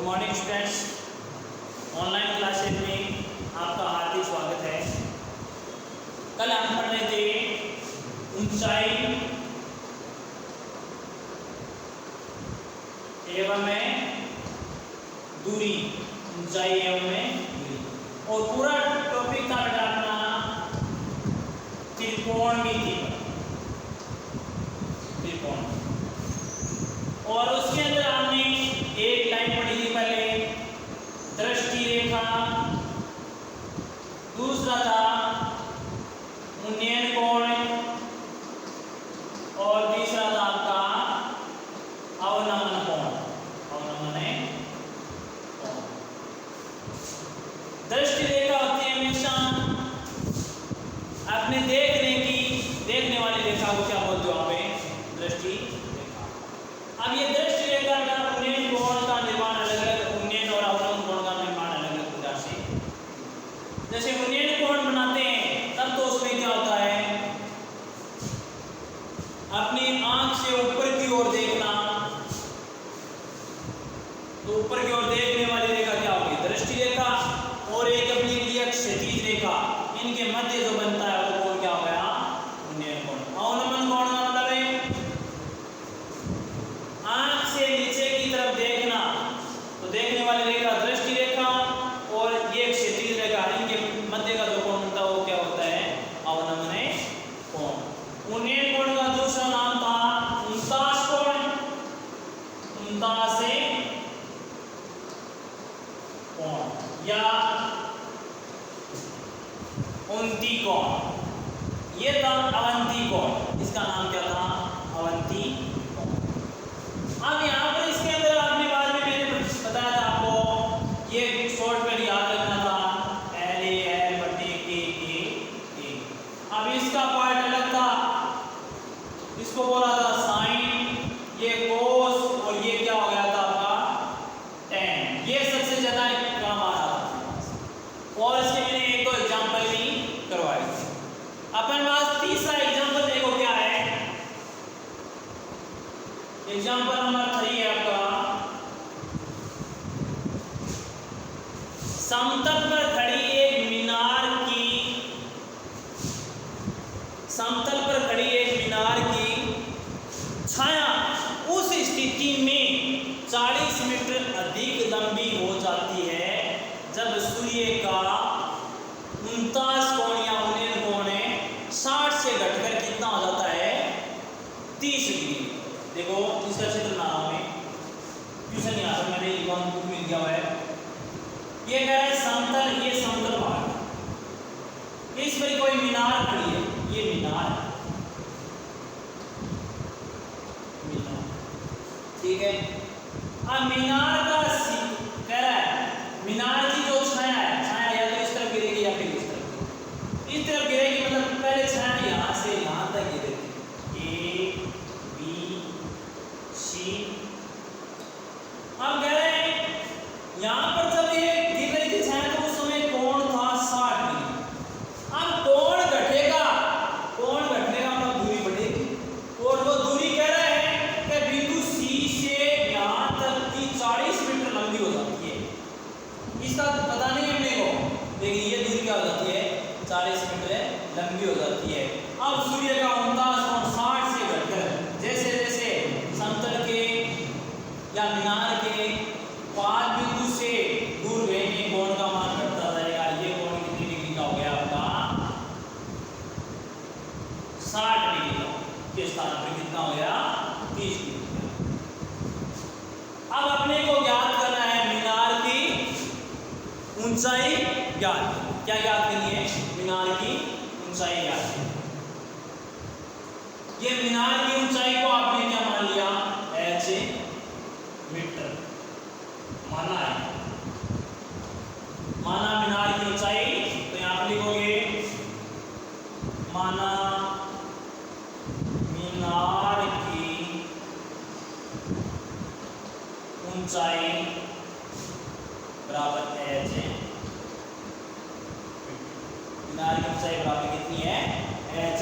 Morning students, online classes में आपका हार्दिक स्वागत है। कल हम पढ़ रहे थे ऊंचाई एवं दूरी, ऊंचाई एवं दूरी, और पूरा टॉपिक था बेटा अपना त्रिकोणमिति पर, त्रिकोण। और उसके अंदर हमने एक लाइन पढ़ी थी पहले, दृष्टि रेखा, दूसरा था उन्नयन कोण और तीसरा था आपका अवनमन कोण। अवनमन कोण, दृष्टि रेखा होती है हमेशा अपने देखने वाली रेखा को क्या बोलते हो आप? दृष्टि रेखा। अब ये दृष्टि रेखा का उन्नयन कोण का निर्माण अलग अलग, उन्नयन और अवनमन कोण का निर्माण अलग अलग प्रकार से। जैसे उन्नयन कोण बनाते हैं तब तो उसमें क्या होता है, अपनी आंख से ऊपर की ओर देखना, तो ऊपर की ओर देखने वाली रेखा क्या होगी? दृष्टि रेखा। और एक अपनी क्षैतिज रेखा, इनके मध्य जो बनता है वो कोण क्या हो गया? उन्नयन कोण। अवनमन कोण का मतलब है आंख से नीचे की तरफ देखना, तो देखने वाली रेखा दृष्टि रेखा, और ये क्षैतिज रेखा, इनके मध्य का जो कोण बनता है वो क्या होता है? अवनमन कोण। उन्नयन कोण का दूसरा नाम था उनतास कोण, उनतास कोण या उन्नति कोण। ये था अवंती कोण, इसका नाम क्या था? अवंती कोण। अब यहाँ पर इसके अंदर आपने बाद में मैंने बताया था आपको, ये शॉर्ट में याद रखना था, एल ए एल बटे के। अब इसका पार्ट अलग था, इसको बोला था साइन, ये कोस, और ये क्या हो गया था आपका? टेन। ये सबसे ज्यादा काम आ रहा था, और इसके मैंने एक दो एग्जाम्पल भी करवाए थे। अपन पास तीसरा एग्जाम्पल देखो क्या है। एग्जाम्पल नंबर 3 है आपका, समतल पर खड़ी एक मीनार की, समतल पर खड़ी एक मीनार की छाया उस स्थिति में 40 मीटर अधिक लंबी हो जाती है जब सूर्य का 49 कोण या उन्नयन कोण 60 से घटकर कितना हो जाता है? 30 डिग्री। देखो इसका चित्र बना रहा हूं मैं, ट्यूशन यहाँ पर मैंने लिखा बुक मिल गया हुआ है। ये कह रहा है समतल, ये समतल भाग, इस पर कोई मीनार खड़ी है, ये मीनार है, मीनार, ठीक है। अब मीनार का कह रहा है मीनार की जो छाया है, छाया या तो इस तरफ गिरेगी या फिर इस तरफ गिरेगी, मतलब पहले छाया यहाँ से यहाँ तक गिरेगी, ए बी सी। अब कह रहे हैं यहाँ पर जब ये गिर रही थी छाया तो उस समय कोण था 60 डिग्री। अब कोण घटेगा मतलब दूरी बढ़ेगी, और वो दूरी कह रहे हैं कि बिंदु सी से यहाँ तक की 40 मीटर लंबी हो जाती है। इसका पता नहीं हमने को, लेकिन ये दूरी क्या हो जाती है? 40 मीटर लंबी हो जाती है। अब सूर्य का 49 कोण 60 से घटकर जैसे जैसे समतल के या मीनार के पाद बिंदु से दूर गए, कोण का मान घटता जाएगा। ये कोण कितनी डिग्री का हो गया आपका? 60 डिग्री का, के स्थान पर कितना हो गया? 30 डिग्री। अब अपने को ज्ञात करना है मीनार की ऊंचाई ज्ञात। क्या ज्ञात करनी है? मीनार की ऊंचाई ज्ञात करनी। ये मीनार की ऊंचाई को आपने क्या मान लिया? h मीटर माना है। माना मीनार की ऊंचाई, तो यहां पर लिखोगे माना मीनार की ऊंचाई बराबर h। मीनार की ऊंचाई बराबर कितनी है? h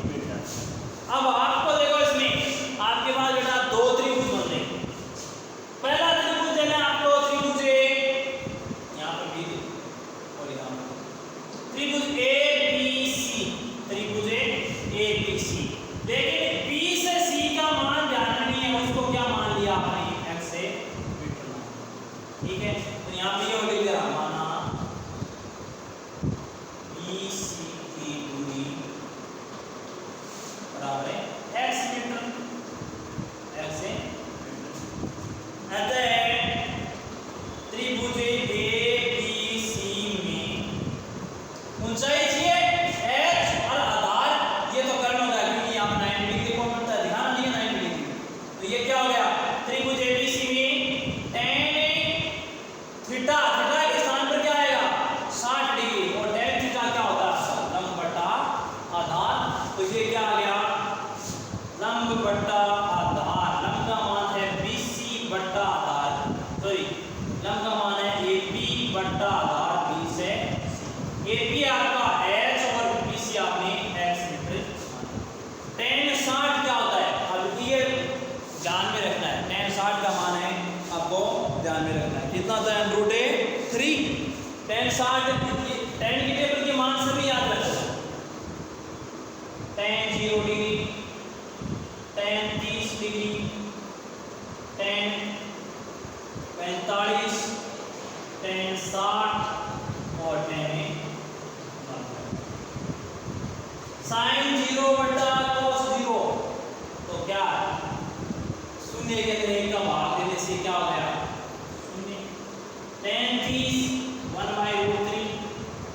metre. अब आपको देखो इसमें आपके पास बेटा दो त्रिभुज बन रहे। पहला त्रिभुज देना आपको, त्रिभुज लेकिन B से C का मान ध्यान में नहीं है, उसको क्या मान लिया आपने, x से मीटर मान। ठीक है, तो यहाँ पे ये लिख दिया माना BC की दूरी बराबर है x मीटर, x से मीटर। अतः त्रिभुज ABC में ऊंचाई चाहिए h और आधार, ये तो कर्ण होगा क्योंकि यहाँ 90 डिग्री को बनता है, ध्यान दिए 90 डिग्री। तो ये क्या हो गया, त्रिभुज ABC में tan थीटा, थीटा के स्थान पर क्या आएगा 60 डिग्री, और tan थीटा क्या होता है लंब बटा आधार। तो ये क्या आ गया लंब बटा आधार, लंब का मान है BC बटा आधार, सॉरी लंब का मान है AB बटा आधार B से AB आपका h और BC आपने x मीटर। tan 60 क्या होता है, अब ये ध्यान में रखना है, tan 60 का मान है आपको ध्यान में रखना है, कितना होता है √3। tan 60 tan की टेबल के मान सभी याद रखना, tan 0 degree, tan 30 degree, tan 45, tan 60 और tan sin 0 बटा cos 0, तो क्या शून्य के अंदर एक का भाग देने से क्या हो गया शून्य। tan 30 1/√3,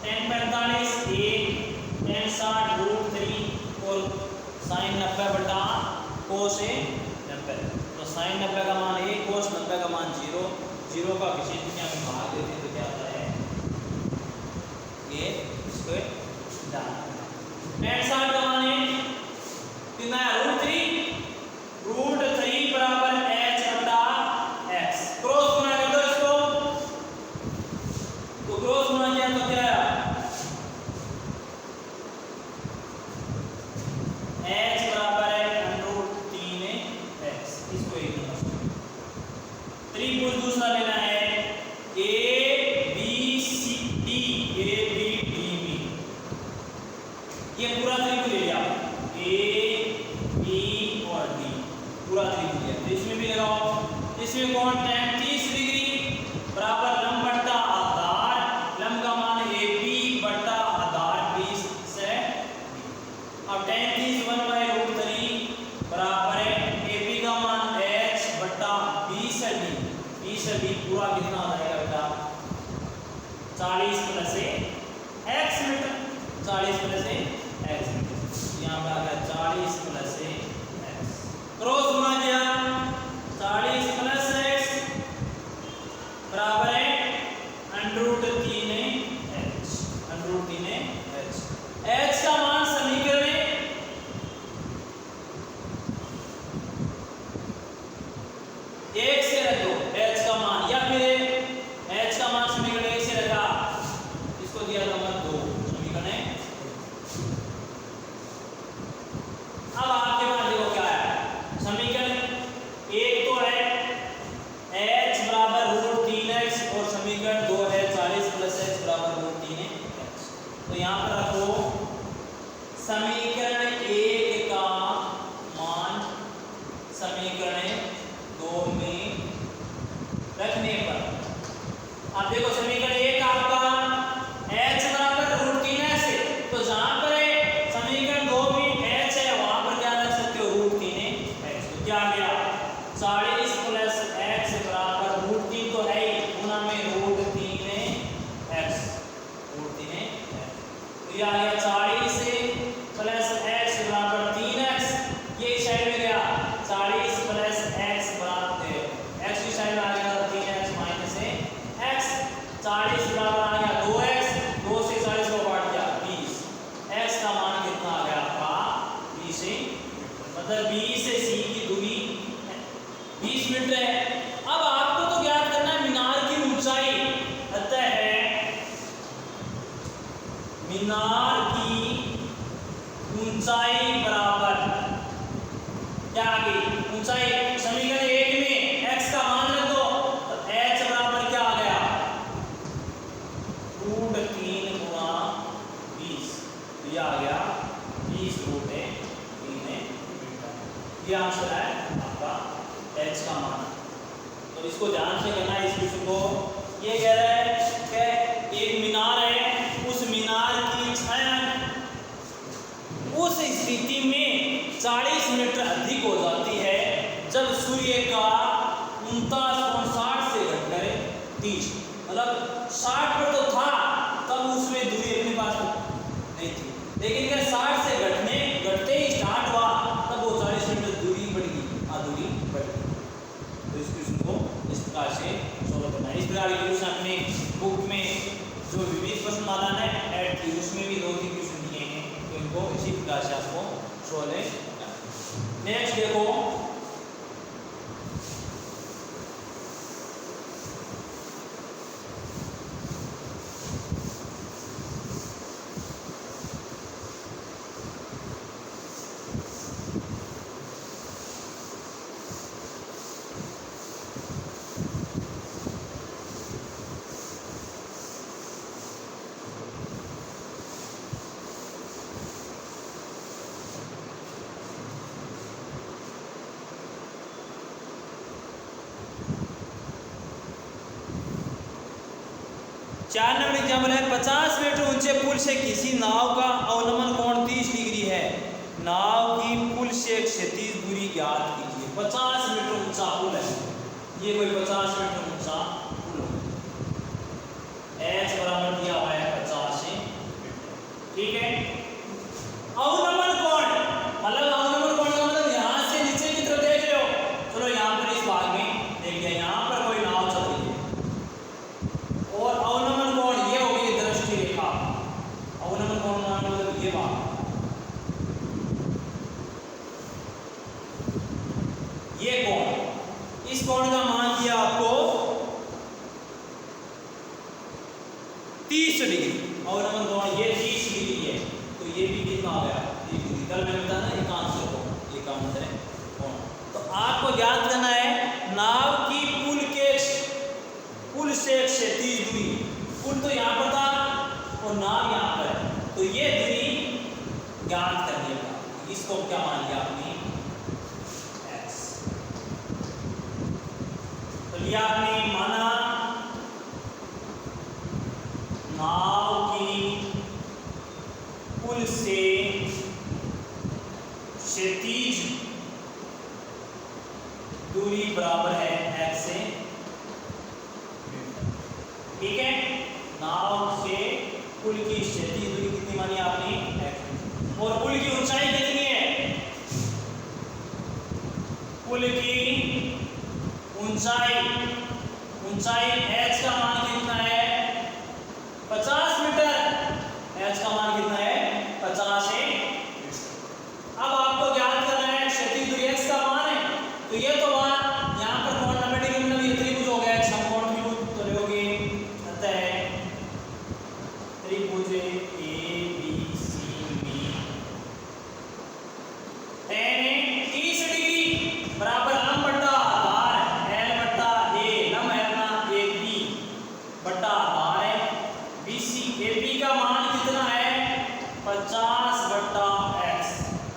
tan 45 1, tan 60 √3 और sin 90 बटा cos 90। तो sin 90 का मान 1, cos 90 का मान 0, 0 का विशेष में भाग देते हैं तो क्या आता है ये इसको डाल। tan 60 का मान कितना है √3 बराबर h बटा x, क्रॉस गुना कर दो इसको, तो क्रॉस गुना किया तो क्या आया h बराबर है √3x, इसको एक नंबर। त्रिभुज दूसरा लेना है ABCD, ABDB, ये पूरा त्रिभुज ले लिया A B और D, पूरा त्रिभुज लिया। तो इसमें भी लगाओ, इसमें कौन tan 30 डिग्री बराबर लंब बटा आधार, लंब का मान AB बटा आधार 20 से। अब tan 30 1/√3 बराबर है AB का मान h बटा 20 से D, 20 से D पूरा कितना आ जाएगा बेटा 40 plus x metre, 40 plus x metre, यहाँ पे आ गया 40 प्लस x, क्रॉस गुना किया 40 प्लस x बराबर है √3h, √3h। h का मान समीकरण में एक से रख दो h का मान, या फिर h का मान समीकरण एक से रखा, इसको दिया नंबर 2 समीकरण। अब आपके पास देखो क्या है समीकरण एक तो है h बराबर √3x और समीकरण 2 है 40 प्लस x बराबर √3x। तो यहाँ पर रखो समीकरण 1 का मान समीकरण 2 में रखने पर, अब देखो समीकरण 1 आपका h बराबर √3x है, तो जहां पर समीकरण 2 में h है वहां पर क्या रख सकते हो √3x। तो क्या आ गया 40 प्लस x बराबर √3 तो है ही, गुना में √3x, तो ये आ गया 40 प्लस x बराबर 3x, ये साइड में गया 40 प्लस x बराबर x की साइड में आ गया 3x माइनस x, 40 बराबर आ गया 2x, 2 से 40 को काट दिया 20, x का मान कितना आ गया आपका 20, मतलब B से C की दूरी 20 मीटर है। अब आपको तो ज्ञात करना है मीनार की ऊंचाई, अतः मीनार की ऊंचाई बराबर क्या आ गई ऊंचाई, समीकरण 1 में x का मान रख दो, तो h बराबर क्या आ गया √3 गुना 20, ये आ गया 20 √3 ये आंसर है आपका एच का मान। तो इसको ध्यान से करना है इस क्वेश्चन को। ये कह रहा है कि एक मीनार है, उस मीनार की छाया उस स्थिति में 40 मीटर अधिक हो जाती है जब सूर्य का 49.60 से घटकर 30, मतलब 60 पर तो था तब उसमें दूरी अपने पास नहीं थी, लेकिन क्या 60 से घटते ही स्टार्ट हुआ तब वो 40 मीटर दूरी बढ़ गई, दूरी बढ़ गई। तो इस क्वेश्चन को इस प्रकार से सॉल्व करना है। इस प्रकार के क्वेश्चन अपने बुक में जो विविध प्रश्न समाधान है ऐड की उसमें भी 2-3 क्वेश्चन दिए हैं, तो इनको इसी प्रकार से आपको सॉल्व करना है। नेक्स्ट देखो, चार नंबर एग्जाम्पल है 50 मीटर ऊंचे पुल से किसी नाव का अवनमन कोण 30 डिग्री है, नाव की पुल से क्षैतिज दूरी ज्ञात कीजिए। 50 मीटर ऊंचा पुल है, ये कोई 50 मीटर ऊंचा पुल है, एच बराबर दिया हुआ है 50 मीटर, ठीक है। अवनमन कोण मतलब अवनमन कोण का मतलब यहाँ से नीचे की तरफ देख रहे हो, चलो यहाँ पर इस भाग में देखिए, यहाँ पर कोई नाव चल रही है और अवनमन कोण ये होगी दृष्टि रेखा, अवनमन कोण मतलब ये भाग, ये कोण, इस कोण का मान दिया आपको 30 डिग्री, अवनमन कोण ये 30 डिग्री है, तो ये भी कितना आ गया 30 डिग्री। कल मैंने बताया ना एक आंसर को, ये का आंसर है कोण। तो आपको ज्ञात करना है नाव की पुल से क्षैतिज दूरी, पुल तो यहाँ पर था और नाव यहाँ पर है, तो ये दूरी ज्ञात करने का, इसको क्या मान लिया आपने x, तो लिया आपने माना नाव की पुल से क्षैतिज दूरी बराबर है x से, ठीक है। नाव से पुल की क्षैतिज दूरी कितनी मानी आपने x, और पुल की ऊंचाई कितनी है, पुल की ऊंचाई h का मान कितना है 50 मीटर, h का मान कितना है 50 है। अब आपको ज्ञात करना है क्षैतिज दूरी x का मान है, तो ये तो मान यहाँ पर कोण 90 डिग्री मतलब ये त्रिभुज हो गया, समकोण त्रिभुज तो रहोगे, अतः त्रिभुज ABCD tan 30 डिग्री बराबर लंब बटा आधार L बटा A, लंब है अपना AB बटा आधार है BC, AB का मान कितना है 50 बटा x,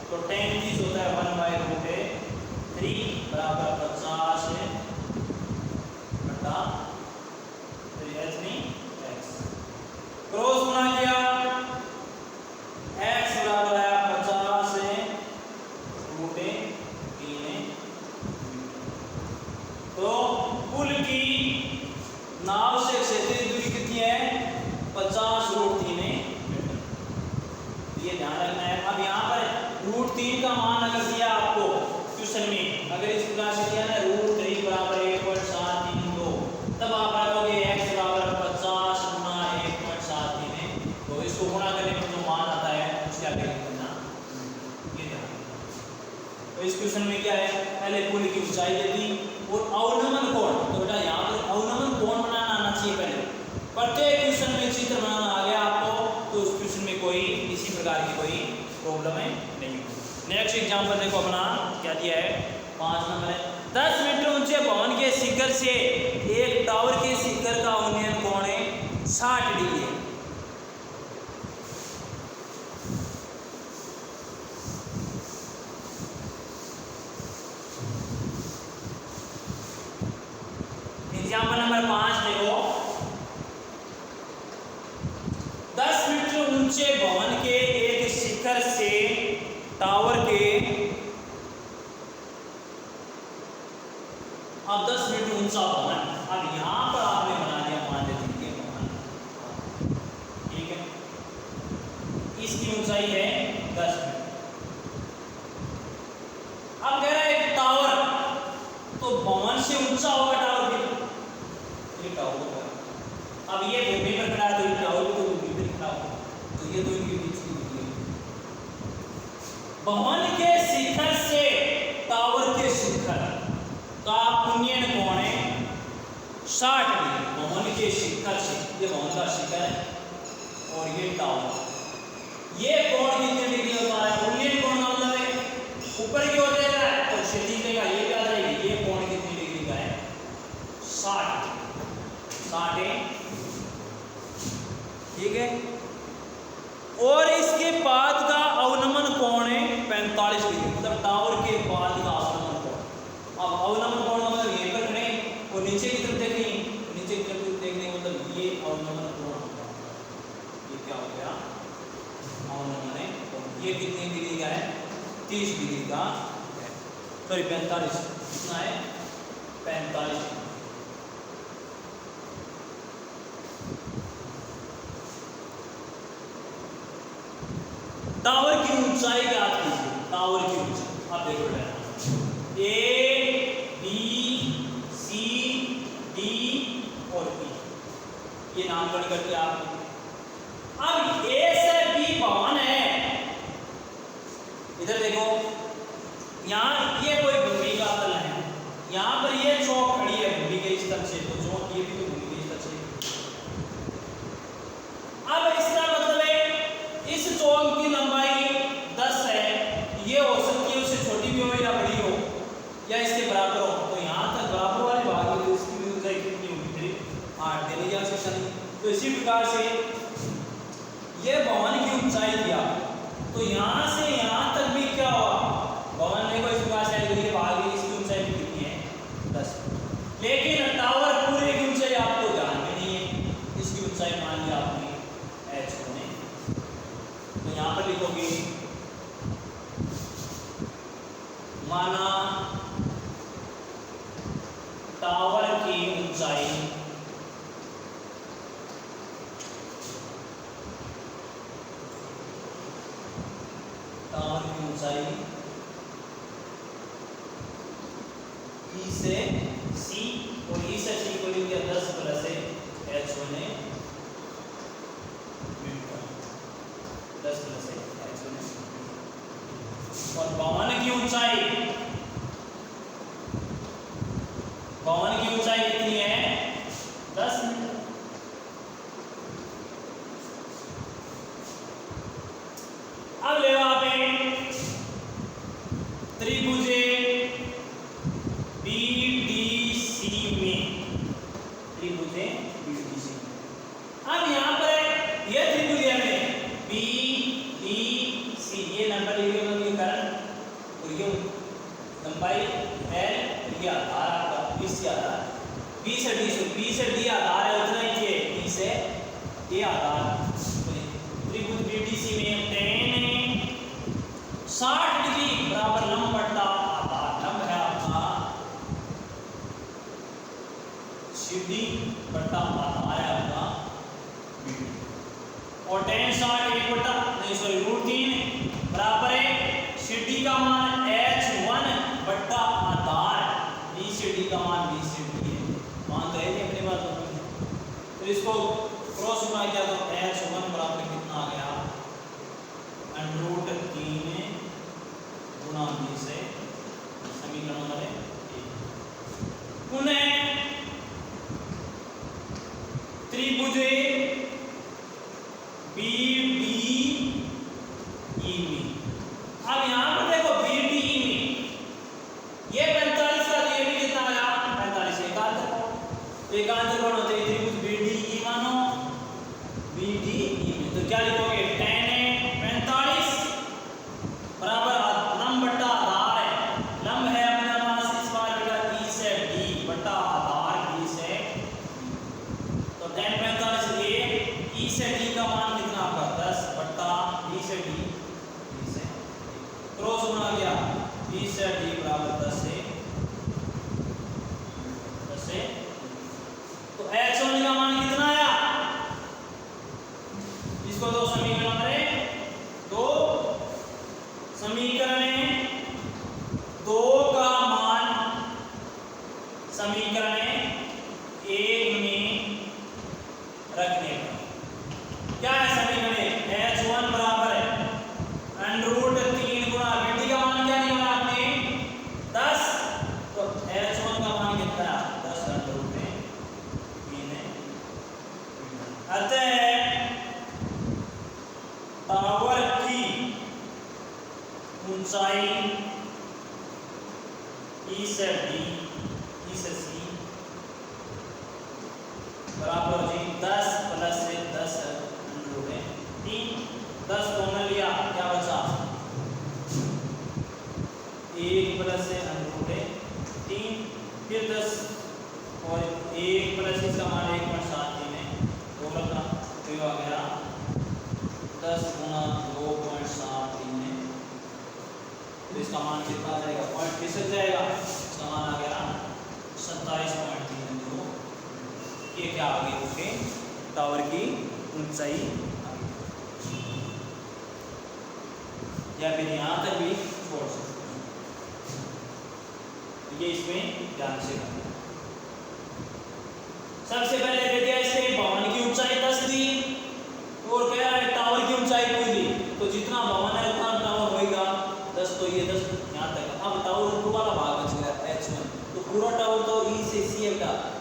तो tan 30 होता है 1/√3 बराबर 50 बटा 3h नहीं x, क्रॉस गुना किया x बराबर है 50√3, तो पुल की नाव से क्षैतिज दूरी कितनी है 50√3 मीटर, ये ध्यान रखना है। अब यहाँ पर √3 का मान अगर दिया आपको क्वेश्चन में, अगर इस प्रकार से दिया ना √3 बराबर 1.732, तब आप रखोगे x बराबर 50 गुना 1.732, तो इसको गुणा करने पर जो मान आता है उसका क्या करना, ये ध्यान रखना। तो इस क्वेश्चन में क्या है, पहले पुल की ऊंचाई दे दी और अवनमन कोण, तो बेटा यहाँ पर अवनमन कोण बनाना आना चाहिए पहले, प्रत्येक क्वेश्चन में चित्र बनाना आ गया आपको, तो उस क्वेश्चन में कोई इसी प्रकार की कोई प्रॉब्लम है नहीं। नेक्स्ट एग्जांपल देखो अपना क्या दिया है, 5 नंबर है 10 मीटर ऊंचे भवन के शिखर से एक टावर के शिखर का उन्नयन कोण है 60 डिग्री है। एग्जाम्पल नंबर 5 देखो, 10 मीटर ऊंचे भवन के एक शिखर से टावर के, अब 10 मीटर ऊंचा भवन, अब यहां पर आपने बना दिया मान लीजिए भवन, ठीक है, इसकी ऊंचाई है 10 मीटर। अब कह रहा है एक टावर, तो भवन से ऊंचा होगा टावर भी, ये टावर होगा। अब ये भूमि पर खड़ा है तो ये टावर भी तो भूमि पर खड़ा होगा, तो ये तो इनके बीच की दूरी है। भवन के शिखर से टावर के शिखर का उन्नयन कोण है 60 डिग्री। भवन के शिखर से, ये भवन का शिखर है और ये टावर, ये कोण कितने डिग्री होता है? उन्नयन कोण का मतलब है ऊपर की ओर देगा तो क्षैतिज देगा, ये क्या रहेगी? ये कोण कितनी डिग्री का है? 60 है, ठीक है। और इसके बाद का अवनमन कोण है 45 डिग्री, मतलब टावर के बाद का अवनमन कोण। अब अवनमन कोण मतलब यहीं पर खड़े और नीचे की तरफ देखें, नीचे की तरफ देखने का मतलब ये अवनमन कोण होगा। ये क्या हो गया? अवनमन है। ये कितनी डिग्री का है? 30 डिग्री का है, सॉरी 45, कितना है? 45। टावर की ऊंचाई क्या कीजिए? टावर की ऊंचाई आप देखो बेटा, ए बी सी डी और ई, ये नामकरण करके आप। अब ए से बी भवन है, इधर देखो, यहाँ ये कोई भूमि का तल है, यहाँ पर ये चौक खड़ी है भूमि के स्तर से, तो चौक ये भी तो भूमि के स्तर से। अब इसका मतलब है इस चौक की लंबाई 10 है, ये हो सकती है उससे छोटी भी हो या बड़ी हो या इसके बराबर हो, तो यहाँ तक बराबर वाले भाग में तो इसकी भी ऊंचाई कितनी होगी? फिर 8 देने की आवश्यकता नहीं। तो इसी प्रकार से ये भवन की ऊंचाई दिया, तो यहाँ से यहाँ तक भी क्या हुआ? भवन देखो इस प्रकार से ये भाग में इसकी ऊंचाई भी कितनी है? 10। लेकिन टावर पूरे की ऊंचाई आपको ध्यान में नहीं है, इसकी ऊंचाई मान लिया आपने h होने, तो यहाँ पर लिखोगे माना टावर की ऊंचाई ई से सी, और ई से सी को लिख दिया 10 प्लस h होने मीटर, 10 प्लस h होने। और भवन की ऊंचाई, भवन की ऊंचाई कितनी है? 10 मीटर। अब ले आप त्रिभुज BDC में, त्रिभुज BDC। अब यहाँ पर यह त्रिभुज में BDC, ये नंबर कारण और ये लंबाई L, ये आधार आपका B से आधार, B से D आधार है उतना ही ये B से ये आधार। त्रिभुज BDC में tan 60 डिग्री बराबर लंब बटा आधार, लंब है आपका CD बटा आधार है आपका BD, और tan 60 1 बटा नहीं सॉरी √3 बराबर है CD का मान H1 बटा आधार, BCD का मान BCD है, मान तो है नहीं अपने पास, तो इसको क्रॉस गुणा किया तो H1 बराबर कितना आ गया? √3 गुणा b से, समीकरण नंबर है। पुनः त्रिभुज BDC 2 का मान समीकरण 1 में रखने पर क्या है समीकरण h1 बराबर है √3 गुणा dt का मान क्या निकाला आपने 10 तो h1 का मान कितना है 10 √3 है। अतः टावर की ऊंचाई E से D E से C बराबर हो जाएगी 10 प्लस से 10 √3 10 कॉमन लिया क्या बचा 1 प्लस से √3 फिर 10 और 1 प्लस इसका मान 1.73 है तो रखा तो आ गया 10 गुणा 2.73 है तो इसका मान कितना आ जाएगा पॉइंट खिसक जाएगा इसका मान आ गया 27.32 ये क्या आ गई उसके टावर की ऊंचाई या फिर यहाँ तक भी छोड़ सकते हैं ये इसमें ध्यान से करना। सबसे पहले दे दिया इसके भवन की ऊंचाई 10 दी और कह रहा है टावर की ऊंचाई कोई दी तो जितना भवन है उतना टावर होएगा 10 तो ये 10 यहाँ तक। अब टावर ऊपर वाला भाग बच गया h1 तो पूरा टावर तो E से C है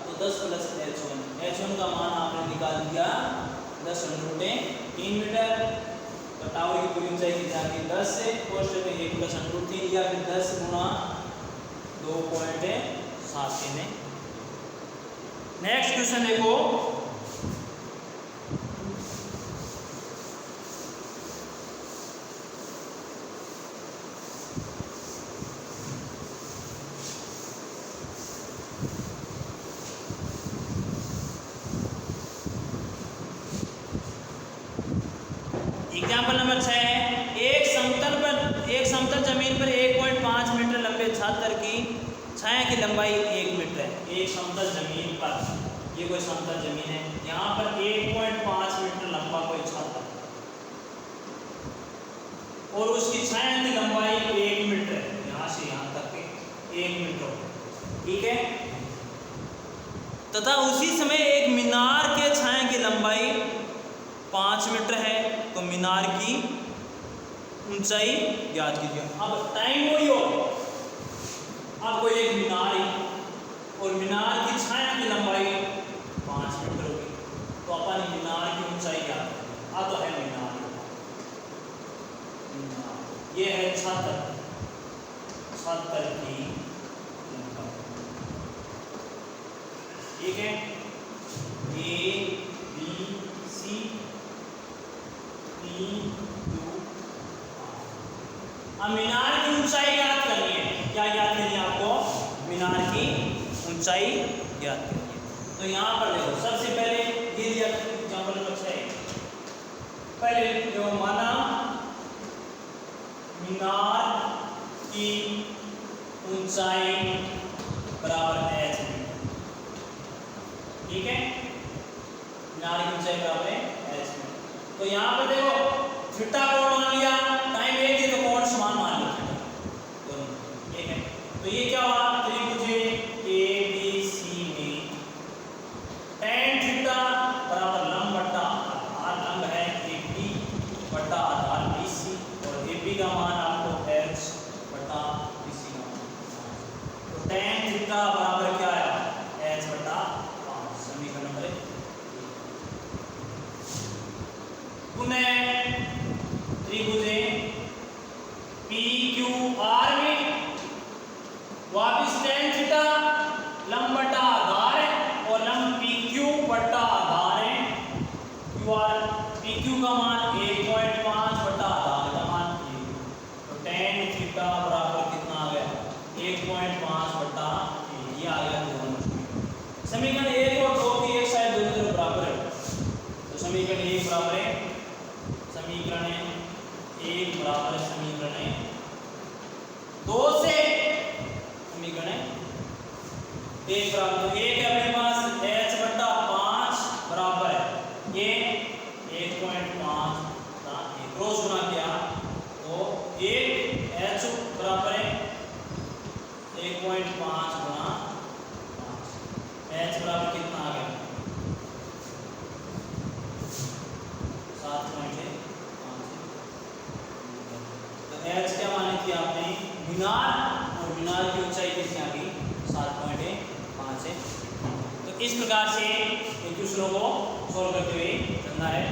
तो 10 प्लस h1 का मान आपने निकाल दिया 10 √3 मीटर तो टावर की पूरी ऊंचाई की जाती है 10 से कोष्ठक में 1 प्लस √3 या फिर 10 गुणा 2.73 है। नेक्स्ट क्वेश्चन देखो एग्जाम्पल नंबर 6 एक समतल जमीन पर 1.5 मीटर लंबे छात्र की छाया की लंबाई 1 मीटर है। एक समतल जमीन पर ये कोई समतल जमीन है यहाँ पर 1.5 मीटर लंबा कोई छात्र और उसकी छाया की लंबाई 1 मीटर है यहाँ से यहाँ तक के 1 मीटर ठीक है तथा उसी समय एक मीनार के छाया की लंबाई 5 मीटर है तो मीनार की ऊंचाई ज्ञात कीजिए। अब टाइम वही हो अब कोई एक मीनार है और मीनार की छाया की लंबाई 5 मीटर होगी तो अपन मीनार की ऊंचाई ज्ञात करें। अब तो है मीनार ये है छात्र की ठीक है A B C अब मीनार की ऊंचाई ज्ञात करनी है। क्या ज्ञात करनी है आपको मीनार की ऊंचाई ज्ञात करनी है तो यहाँ पर देखो सबसे पहले ये दिया एग्जांपल नंबर 6 पहले जो माना मीनार की ऊंचाई बराबर h ठीक है मीनार की ऊंचाई बराबर है h तो यहाँ पर देखो थीटा कोण मान लिया टाइम एक है तो कोण समान मान लिया दोनों ठीक है तो ये क्या हुआ त्रिभुज ABC में tan थीटा बराबर लंब बटा आधार लंब है AB बटा आधार BC और AB का मान आपको h बटा BC का मान तो tan थीटा बराबर क्या है h बटा 5 समीकरण नंबर 1 पुनः त्रिभुज PQR में वापिस tan थीटा लंब बटा आधार है और लंब PQ बटा आधार है PQ का मान 1.5 बटा आधार का मान तो tan थीटा बराबर कितना आ गया 1.5 बटा ये आ गया दोनों समीकरण 1 और 2 की एक साइड दोनों तरफ बराबर है तो समीकरण 1 बराबर है समीकरण 1 बराबर है समीकरण 2 से समीकरण 1 बराबर तो 1 है अपने पास h बटा 5 बराबर है ये 1.5 क्रॉस गुना किया तो 1 h बराबर है 1.5 गुणा 5 h बराबर कितना आ गया 7.5। तो h क्या मानी थी आपने मीनार, और मीनार की ऊंचाई कितनी आ गई 7.5 है। तो इस प्रकार से एक दूसरों को सॉल्व करते हुए चलना है।